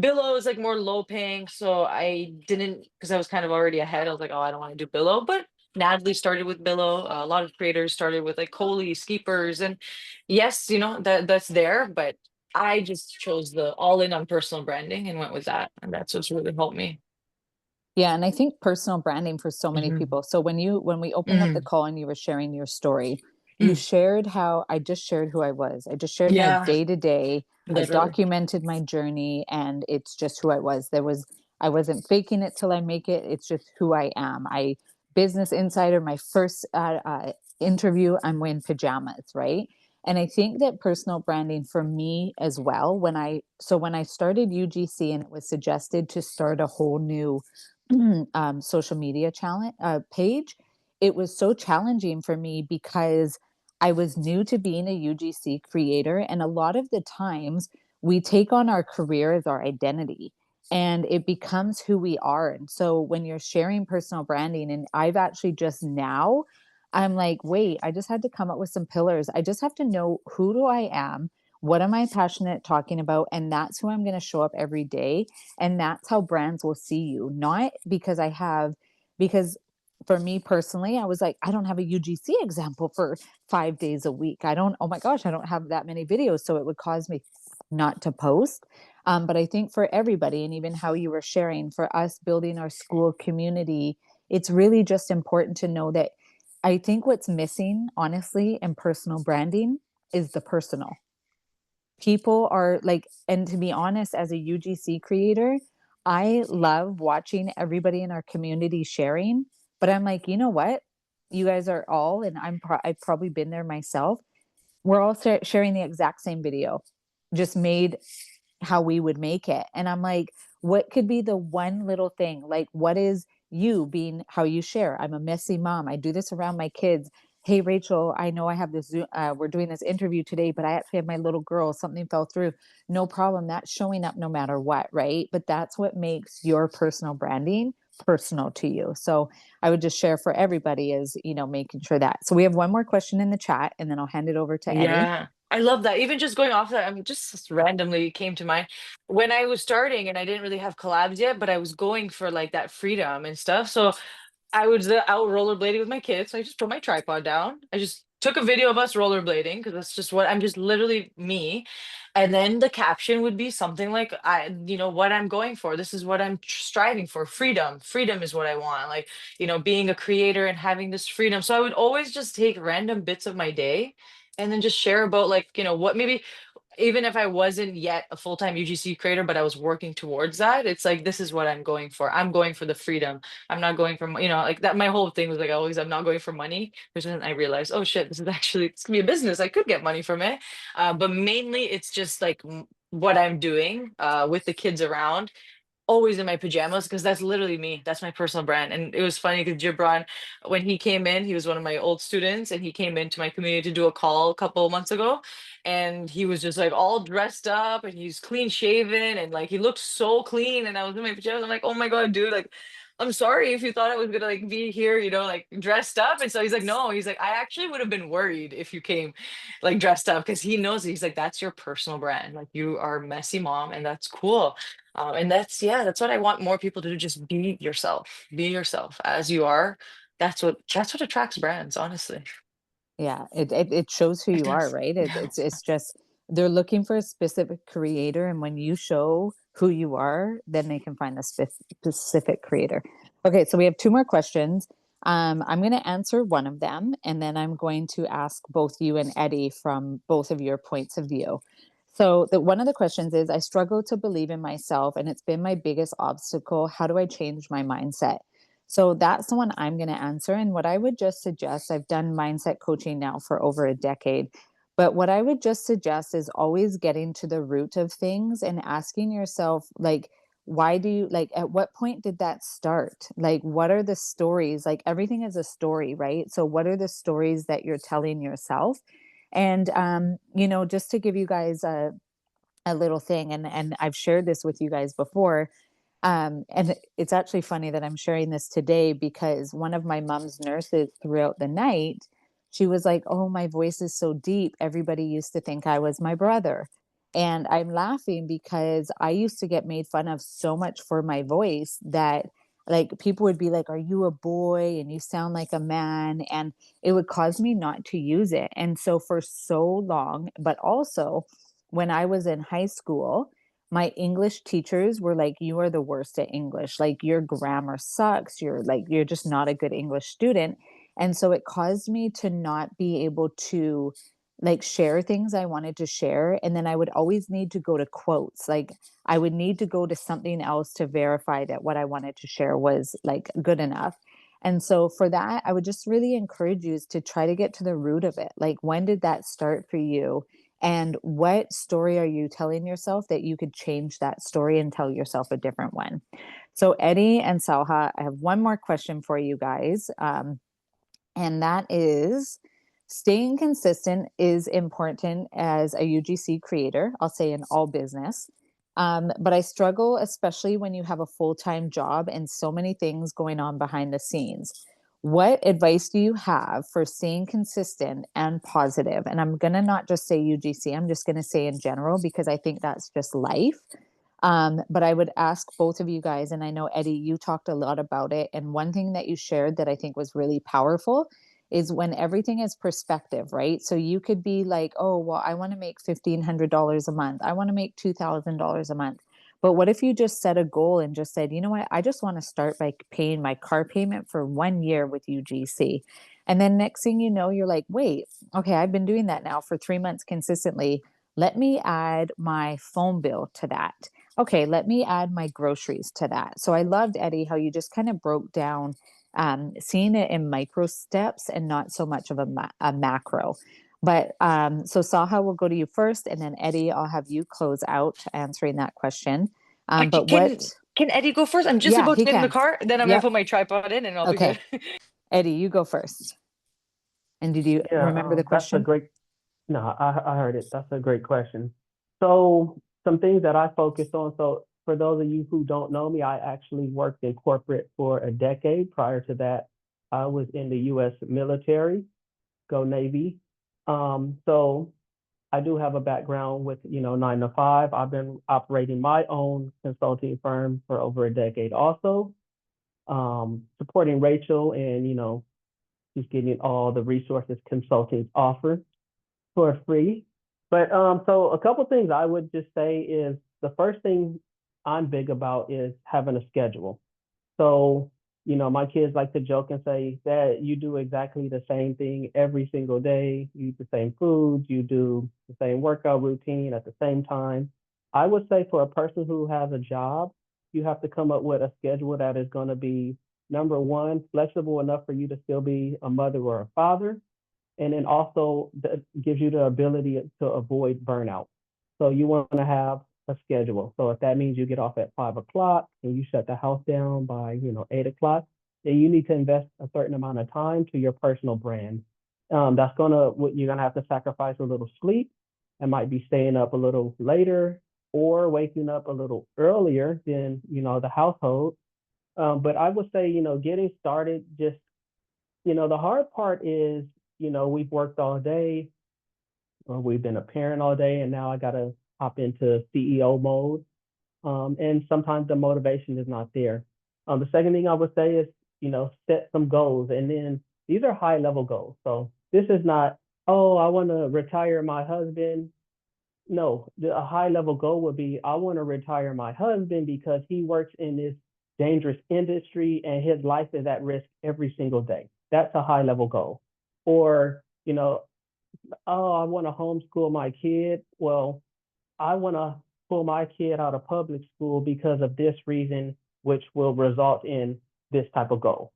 Billow is like more low paying, so I didn't, because I was kind of already ahead. I was like, oh, I don't want to do Billow, but Natalie started with Billow. A lot of creators started with like Coley, Skeepers, and yes, that's there. But I just chose the all in on personal branding and went with that, and that's what's really helped me. Yeah, and I think personal branding for so many Hmm. people. So when we opened up the Hmm. call and you were sharing your story, you shared how I just shared who I was. I just shared my Yeah, day to day. I literally. documented my journey and it's just who I was. I wasn't faking it till I make it. It's just who I am. I Business Insider, my first interview, I'm wearing pajamas, right? And I think that personal branding for me as well, when I started UGC and it was suggested to start a whole new social media challenge page, it was so challenging for me because I was new to being a UGC creator, and a lot of the times we take on our career as our identity and it becomes who we are. And so when you're sharing personal branding, and I've actually just now, I'm like, wait, I just had to come up with some pillars. I just have to know, who do I am? What am I passionate talking about? And that's who I'm going to show up every day, and that's how brands will see you. Not because because for me personally, I was like, I don't have a UGC example for 5 days a week. Oh my gosh, I don't have that many videos. So it would cause me not to post. But I think for everybody, and even how you were sharing, for us building our school community, it's really just important to know that I think what's missing, honestly, in personal branding is the personal. People are like, and to be honest, as a UGC creator, I love watching everybody in our community sharing, but I'm like, you know what? You guys are all, and I've probably been there myself. We're all sharing the exact same video, just made how we would make it. And I'm like, what could be the one little thing? Like, what is you being how you share. I'm a messy mom. I do this around my kids. Hey, Rachel, I know I have this, we're doing this interview today, but I actually have my little girl, something fell through. No problem. That's showing up no matter what, right? But that's what makes your personal branding personal to you. So I would just share for everybody is, making sure that. So we have one more question in the chat and then I'll hand it over to Eddie. Yeah, I love that. Even just going off that, I mean, just randomly came to mind when I was starting and I didn't really have collabs yet, but I was going for like that freedom and stuff. So I was out rollerblading with my kids. So I just put my tripod down. I just took a video of us rollerblading because that's just what I'm just literally me. And then the caption would be something like, what I'm going for. This is what I'm striving for. Freedom. Freedom is what I want. Like, being a creator and having this freedom. So I would always just take random bits of my day and then just share about like, what maybe even if I wasn't yet a full-time UGC creator, but I was working towards that, it's like, this is what I'm going for. I'm going for the freedom. I'm not going for, like that. My whole thing was like, always, I'm not going for money. Which then I realized, oh shit, this can be a business. I could get money from it. But mainly it's just like what I'm doing with the kids around always in my pajamas because that's literally me. That's my personal brand. And it was funny because Gibran, when he came in, he was one of my old students and he came into my community to do a call a couple of months ago. And he was just like all dressed up and he's clean shaven and like he looked so clean. And I was in my pajamas. I'm like, oh my God, dude, like I'm sorry if you thought I was gonna like be here, like dressed up. And so he's like, no, he's like, I actually would have been worried if you came like dressed up because he knows he's like, that's your personal brand. Like you are a messy mom and that's cool. And that's what I want more people to do. Just be yourself as you are. That's what attracts brands, honestly. Yeah, it shows who It you are, does. right? Yeah. It's just they're looking for a specific creator, and when you show who you are, then they can find the specific creator. Okay, so we have two more questions. I'm going to answer one of them, and then I'm going to ask both you and Eddie from both of your points of view. So the one of the questions is, I struggle to believe in myself, and it's been my biggest obstacle. How do I change my mindset? So that's the one I'm going to answer. And what I would just suggest, I've done mindset coaching now for over a decade, but what I would just suggest is always getting to the root of things and asking yourself, like, why do you like, at what point did that start? Like, what are the stories? Like, everything is a story, right? So, what are the stories that you're telling yourself? And, just to give you guys a little thing, and I've shared this with you guys before, and it's actually funny that I'm sharing this today because one of my mom's nurses throughout the night, she was like, "Oh, my voice is so deep. Everybody used to think I was my brother." And I'm laughing because I used to get made fun of so much for my voice that like people would be like, "Are you a boy and you sound like a man?" And it would cause me not to use it. And so for so long, but also when I was in high school, my English teachers were like, "You are the worst at English. Like, your grammar sucks. You're just not a good English student." And so it caused me to not be able to like share things I wanted to share. And then I would always need to go to quotes. Like, I would need to go to something else to verify that what I wanted to share was like good enough. And so for that, I would just really encourage you is to try to get to the root of it. Like, when did that start for you? And what story are you telling yourself that you could change that story and tell yourself a different one? So, Eddie and Salha, I have one more question for you guys. And that is, staying consistent is important as a UGC creator, I'll say in all business. But I struggle, especially when you have a full time job and so many things going on behind the scenes. What advice do you have for staying consistent and positive? And I'm going to not just say UGC, I'm just going to say in general, because I think that's just life. But I would ask both of you guys, and I know Eddie, you talked a lot about it. And one thing that you shared that I think was really powerful is when everything is perspective, right? So you could be like, oh, well, I want to make $1,500 a month. I want to make $2,000 a month. But what if you just set a goal and just said, you know what, I just want to start by paying my car payment for 1 year with UGC. And then next thing you know, you're like, wait, okay, I've been doing that now for 3 months consistently. Let me add my phone bill to that. Okay, let me add my groceries to that. So I loved, Eddie, how you just kind of broke down seeing it in micro steps and not so much of a macro. But so Saha, will go to you first, and then Eddie, I'll have you close out answering that question. I But can what? Can Eddie go first? I'm just Yeah, about to he get in the can. car, then I'm gonna Yep. put my tripod in and I'll be good. Okay. Eddie, you go first. And did you Yeah, remember the that's a question? great. No, I heard it. That's a great question. So some things that I focus on. So for those of you who don't know me, I actually worked in corporate for a decade. Prior to that, I was in the U.S. military, go Navy. So I do have a background with, 9 to 5. I've been operating my own consulting firm for over a decade also, supporting Rachel and, she's getting all the resources consultants offer for free. But so a couple things I would just say is the first thing I'm big about is having a schedule. So, my kids like to joke and say that you do exactly the same thing every single day. You eat the same foods, you do the same workout routine at the same time. I would say for a person who has a job, you have to come up with a schedule that is going to be number one, flexible enough for you to still be a mother or a father, and then also that gives you the ability to avoid burnout. So you want to have a schedule. So if that means you get off at 5 o'clock and you shut the house down by 8 o'clock, then you need to invest a certain amount of time to your personal brand. That's gonna you're gonna have to sacrifice a little sleep. It might be staying up a little later or waking up a little earlier than the household. But I would say getting started just the hard part is, we've worked all day, or we've been a parent all day, and now I got to hop into CEO mode. And sometimes the motivation is not there. The second thing I would say is, set some goals. And then these are high level goals. So this is not, oh, I want to retire my husband. No, a high level goal would be, I want to retire my husband because he works in this dangerous industry and his life is at risk every single day. That's a high level goal. Or, oh, I want to homeschool my kid. Well, I want to pull my kid out of public school because of this reason, which will result in this type of goal.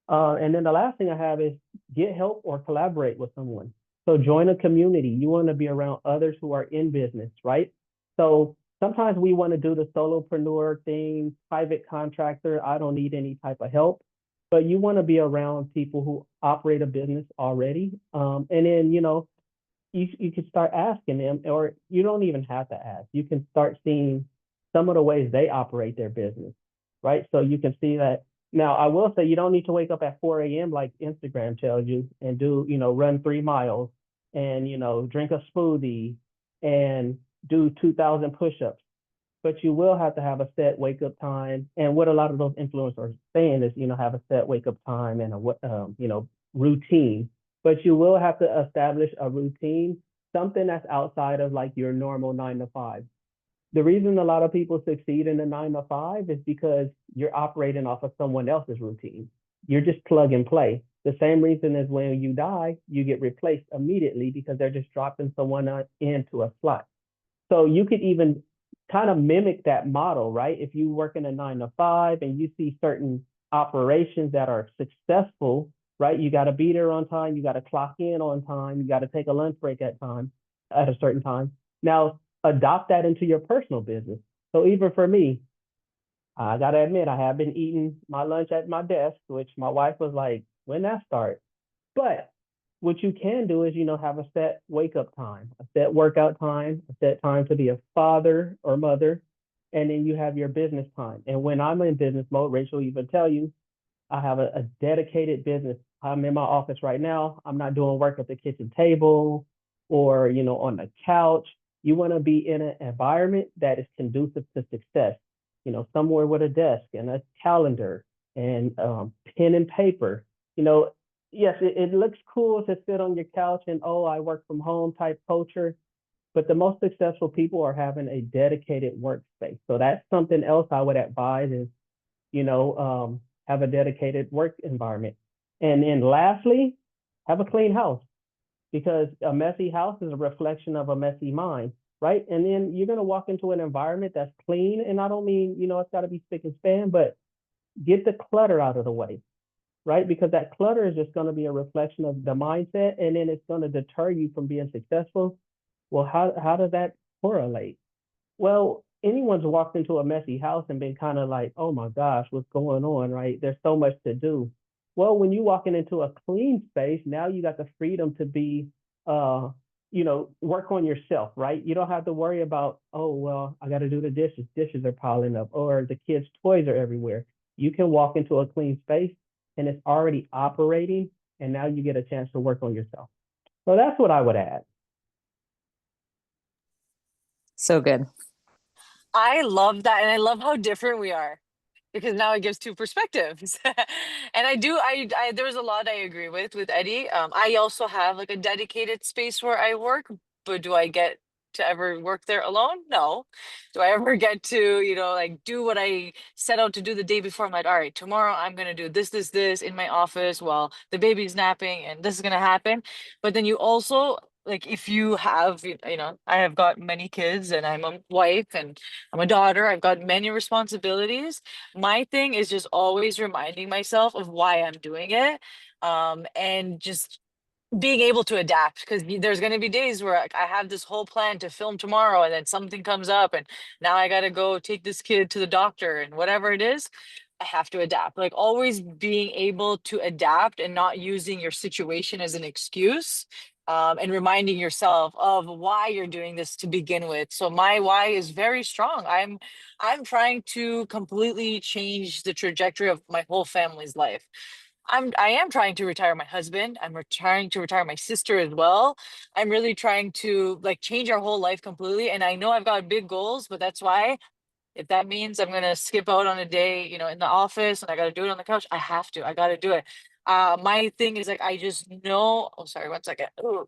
And then the last thing I have is get help or collaborate with someone. So join a community. You want to be around others who are in business, right? So sometimes we want to do the solopreneur thing, private contractor. I don't need any type of help. But you want to be around people who operate a business already. And then, you can start asking them, or you don't even have to ask. You can start seeing some of the ways they operate their business, right? So you can see that. Now, I will say you don't need to wake up at 4 a.m. like Instagram tells you and do, run 3 miles and, drink a smoothie and do 2,000 push-ups. But you will have to have a set wake up time. And what a lot of those influencers are saying is, have a set wake up time and routine. But you will have to establish a routine, something that's outside of like your normal 9 to 5. The reason a lot of people succeed in the 9 to 5 is because you're operating off of someone else's routine. You're just plug and play. The same reason as when you die, you get replaced immediately because they're just dropping someone into a slot. So you could even kind of mimic that model, right? If you work in a 9 to 5 and you see certain operations that are successful, right? You got to be there on time. You got to clock in on time. You got to take a lunch break at a certain time. Now, adopt that into your personal business. So even for me, I got to admit, I have been eating my lunch at my desk, which my wife was like, when that start? But what you can do is, have a set wake up time, a set workout time, a set time to be a father or mother, and then you have your business time. And when I'm in business mode, Rachel even tell you, I have a dedicated business. I'm in my office right now. I'm not doing work at the kitchen table or, on the couch. You want to be in an environment that is conducive to success, somewhere with a desk and a calendar and pen and paper. Yes, it looks cool to sit on your couch and, oh, I work from home type culture. But the most successful people are having a dedicated workspace. So that's something else I would advise is, have a dedicated work environment. And then lastly, have a clean house because a messy house is a reflection of a messy mind, right? And then you're going to walk into an environment that's clean. And I don't mean, it's got to be spick and span, but get the clutter out of the way, right? Because that clutter is just going to be a reflection of the mindset and then it's going to deter you from being successful. Well, how does that correlate? Well, anyone's walked into a messy house and been kind of like, oh my gosh, what's going on, right? There's so much to do. Well, when you walking into a clean space, now you got the freedom to be, uh, work on yourself, right? You don't have to worry about, oh, well, I got to do the dishes. Dishes are piling up, or the kids' toys are everywhere. You can walk into a clean space and it's already operating, and now you get a chance to work on yourself. So that's what I would add. So good. I love that. And I love how different we are because now it gives two perspectives. And there was a lot I agree with Eddie. I also have like a dedicated space where I work, but do I get to ever work there alone? No. Do I ever get to, like do what I set out to do the day before? I'm like, all right, tomorrow I'm going to do this in my office while the baby's napping and this is going to happen. But then you also, like if you have, I have got many kids and I'm a wife and I'm a daughter, I've got many responsibilities. My thing is just always reminding myself of why I'm doing it. And just being able to adapt because there's going to be days where I have this whole plan to film tomorrow and then something comes up and now I got to go take this kid to the doctor and whatever it is, I have to adapt. Like always being able to adapt and not using your situation as an excuse. And reminding yourself of why you're doing this to begin with. So my why is very strong. I'm trying to completely change the trajectory of my whole family's life. I am trying to retire my husband. Trying to retire my sister as well. I'm really trying to like change our whole life completely. And I know I've got big goals, but that's why if that means I'm gonna skip out on a day, in the office and I gotta do it on the couch, I have to. I gotta do it. My thing is like I just know. Oh, sorry, 1 second. Ooh.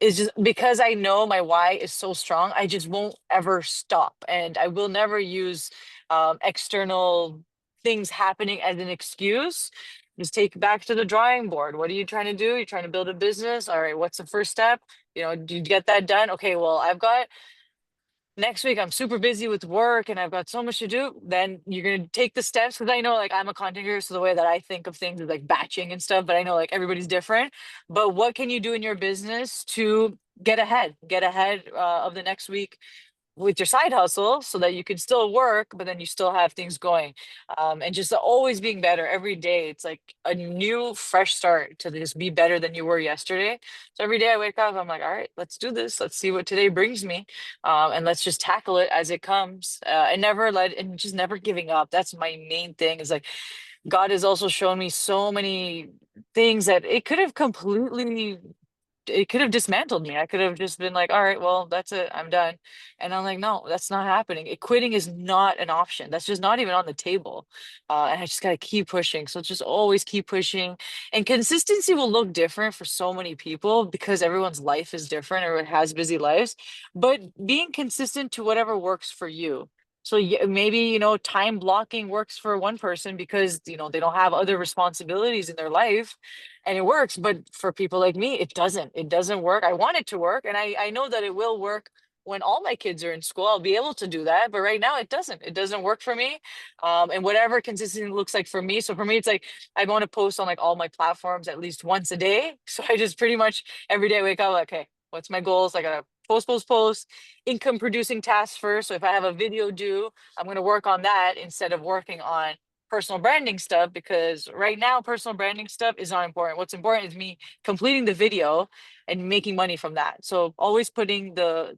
Is just because I know my why is so strong, I just won't ever stop. And I will never use external things happening as an excuse. Just take it back to the drawing board. What are you trying to do? You're trying to build a business. All right, what's the first step? Do you get that done? Okay, well, I've got next week I'm super busy with work and I've got so much to do, then you're gonna take the steps because I know like I'm a content creator, so the way that I think of things is like batching and stuff, but I know like everybody's different. But what can you do in your business to get ahead? Get ahead of the next week with your side hustle so that you can still work, but then you still have things going. And just always being better every day. It's like a new, fresh start to just be better than you were yesterday. So every day I wake up, I'm like, all right, let's do this. Let's see what today brings me. And let's just tackle it as it comes. And just never giving up. That's my main thing is like, God has also shown me so many things that it could have dismantled me. I could have just been like, all right, well, that's it. I'm done. And I'm like, no, that's not happening. Quitting is not an option. That's just not even on the table. And I just got to keep pushing. So just always keep pushing. And consistency will look different for so many people because everyone's life is different. Everyone has busy lives. But being consistent to whatever works for you. So maybe, time blocking works for one person because, they don't have other responsibilities in their life and it works. But for people like me, it doesn't work. I want it to work. And I know that it will work when all my kids are in school. I'll be able to do that. But right now it doesn't work for me. And whatever consistency looks like for me. So for me, it's like, I want to post on like all my platforms at least once a day. So I just pretty much every day I wake up like, okay, what's my goals? I gotta post, income producing tasks first. So if I have a video due, I'm going to work on that instead of working on personal branding stuff because right now personal branding stuff is not important. What's important is me completing the video and making money from that. So always putting the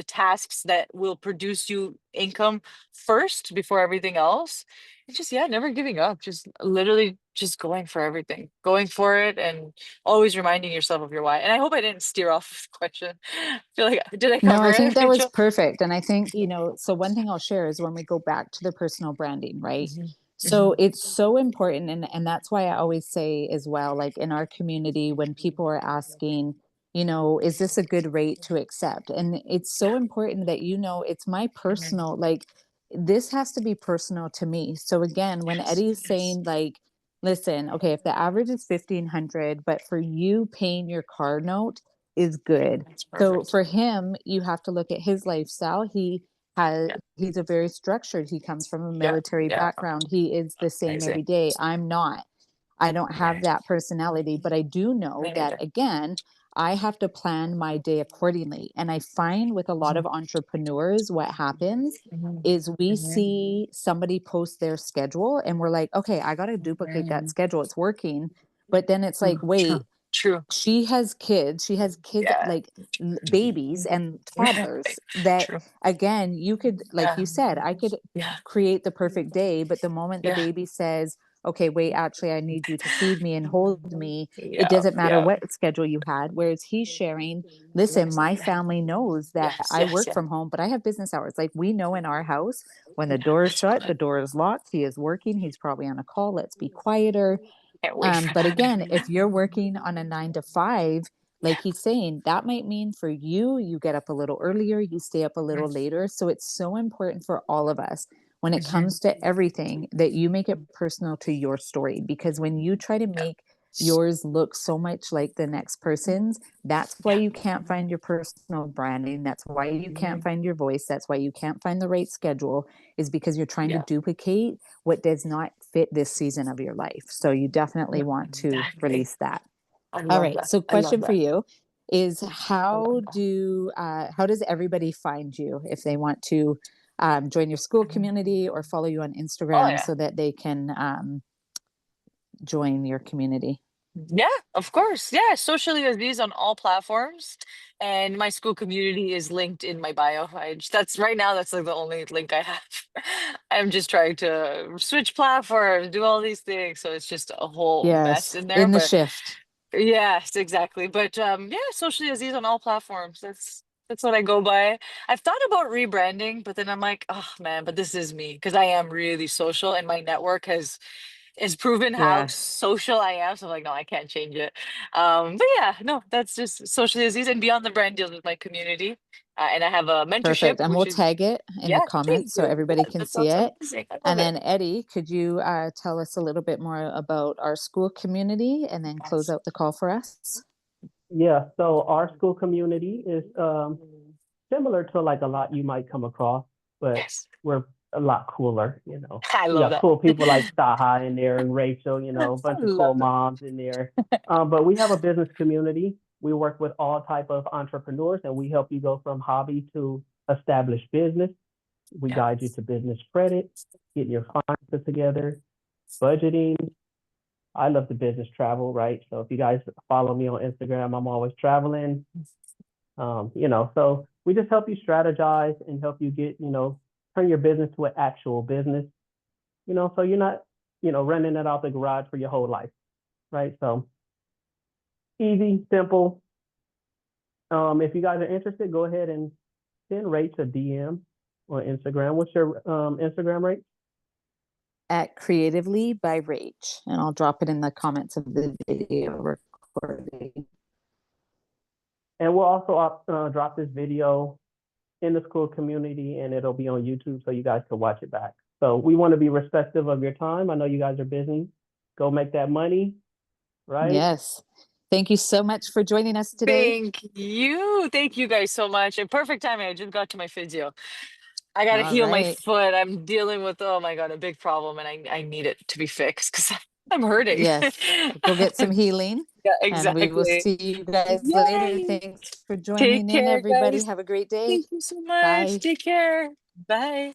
tasks that will produce you income first before everything else. And just never giving up. Just literally just going for everything, going for it and always reminding yourself of your why. And I hope I didn't steer off the question. I feel like did I No, cover I think it, that was Rachel? perfect. And I think, so one thing I'll share is when we go back to the personal branding, right? Mhm, So mhm, it's so important. And that's why I always say as well, like in our community, when people are asking, is this a good rate to accept? And it's so important that, it's my mhm. personal, like, this has to be personal to me. So again, when Yes, Eddie's yes. saying, like, listen, okay, if the average is 1500, but for you paying your car note is good. That's So perfect. for him, you have to look at his lifestyle. Yeah, He's a very structured. He comes from a yeah, military yeah. background. He is the same every Amazing. day. I'm not. I don't have Right. that personality, but I do know Me that neither. again, I have to plan my day accordingly. And I find with a lot Mhm, of entrepreneurs, what happens mhm, is we mhm, see somebody post their schedule and we're like, okay, I got to duplicate that mhm. schedule. It's working. But then it's like, True, true, wait, true. she has kids Yeah. like babies and toddlers that, True. again, you could, like Yeah. you said, I could Yeah. create the perfect day, but the moment the Yeah. baby says, okay, wait, actually I need you to feed me and hold me, it Yeah. doesn't matter Yeah. what schedule you had. Whereas he's sharing, listen, my Yeah. family knows that Yes. I Yes. work Yeah. from home, but I have business hours. Like, we know in our house when the Yeah. door is That's shut, the good. door is locked, he is working, he's probably on a call, let's be quieter. Can't wait for But that. again, if you're working on a 9 to 5, Yeah. like he's saying, that might mean for you, you get up a little earlier, you stay up a little Mhm, later. So it's so important for all of us when it mhm. comes to everything that you make it personal to your story. Because when you try to make yours look so much like the next person's, that's why Yeah. you can't find your personal branding. That's why you can't Mhm. find your voice. That's why you can't find the right schedule, is because you're trying to Yeah. duplicate what does not fit this season of your life. So you definitely Yeah. want to Exactly. release that. I All love right. that. So I love question for that. you is, I love that. how does everybody find you if they want to join your school community or follow you on Oh Instagram yeah. so that they can join your community? Yeah, of course. Yeah, socially Aziz on all platforms. And my school community is linked in my bio. That's right now, that's like the only link I have. I'm just trying to switch platforms, do all these things. So it's just a whole mess Yes, in there. in the But shift. yes, exactly. But yeah, socially Aziz on all platforms. That's what I go by. I've thought about rebranding, but then I'm like, oh man, but this is me because I am really social and my network has proven how Yes. social I am. So I'm like, no, I can't change it. But yeah, no, that's just socially Aziz and beyond the brand deals with my community. And I have a mentorship, Perfect. And we'll which is tag it in the yeah, thank comments so you. everybody Yeah, can that see sounds it. amazing. I love And it. then, Eddie, could you tell us a little bit more about our school community and then close Yes. out the call for us? Yeah, so our school community is similar to like a lot you might come across, but Yes. we're a lot cooler, you know. I We love got that. cool people like Saha in there and Rachel, you know, a I bunch of cool love that. moms in there. But we have a business community. We work with all type of entrepreneurs and we help you go from hobby to established business. We Yeah. guide you to business credit, getting your finances together, budgeting. I love the business travel, right? So if you guys follow me on Instagram, I'm always traveling. So we just help you strategize and help you get, turn your business to an actual business, so you're not, renting it out the garage for your whole life, right? So easy, simple. If you guys are interested, go ahead and send Rach a DM on Instagram. What's your Instagram, Rach? At Creatively by Rach, and I'll drop it in the comments of the video recording. And we'll also drop this video in the school community and it'll be on YouTube so you guys can watch it back. So we want to be respectful of your time. I know you guys are busy. Go make that money, right? Yes. Thank you so much for joining us today. Thank you. Thank you guys so much. And perfect timing. I just got to my physio. I gotta All heal my right. foot. I'm dealing with, oh my God, a big problem and I need it to be fixed because I'm hurting. Yes. Go get some healing, Yeah, and we will exactly. see you guys later. Yay. Thanks for Take joining in, care, everybody. guys. Have a great day. Thank you so much. Bye. Take care. Bye.